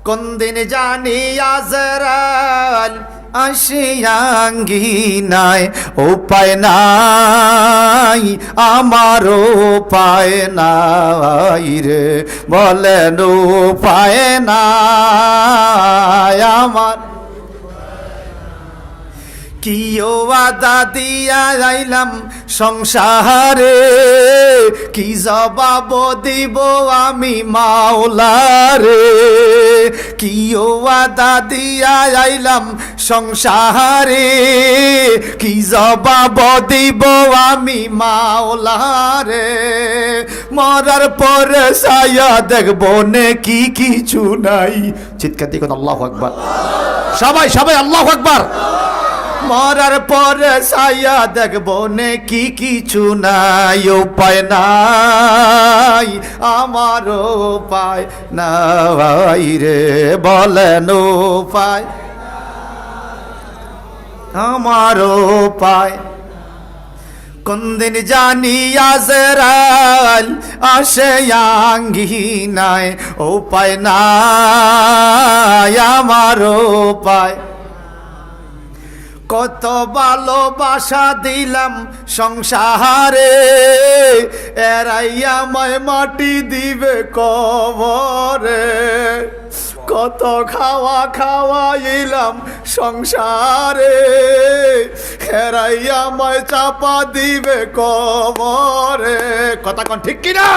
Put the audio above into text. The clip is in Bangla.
কোন দিন জানি আজরাইল আশিয়াঙ্গিনায়, উপায় নাই আমার উপায় নাই রে, বলেন উপায় নাই আমার। কি ওয়াদা দিয়া যাইলাম সংসারে, কি জবাব দিব আমি মাওলারে। কি ওয়াদা দিয়া যাইলাম সংসারে, কি জবাব দিব আমি মাওলারে। মরার পরে ছায়া দেখবো নে কি কিছু নাই। চিৎকার দিয়ে আল্লাহু আকবার, সবাই সবাই আল্লাহু আকবার। মরার পরে ছায়া দেখবো নে কি কিছু নাই, উপায় নাই আমার উপায় নাই রে, বলেন উপায় আমার উপায়। কোন দিন জানি আজরাইল আসে আঙ্গিনায়, উপায় নাই আমার উপায়। কত ভালোবাসা দিলাম সংসারে, এরাইয়া আমায় মাটি দিবে কবরে। কত খাওয়া খাওয়াইলাম সংসারে, এরাইয়া আমায় চাপা দিবে কবরে। কথা কোন ঠিক কিনা?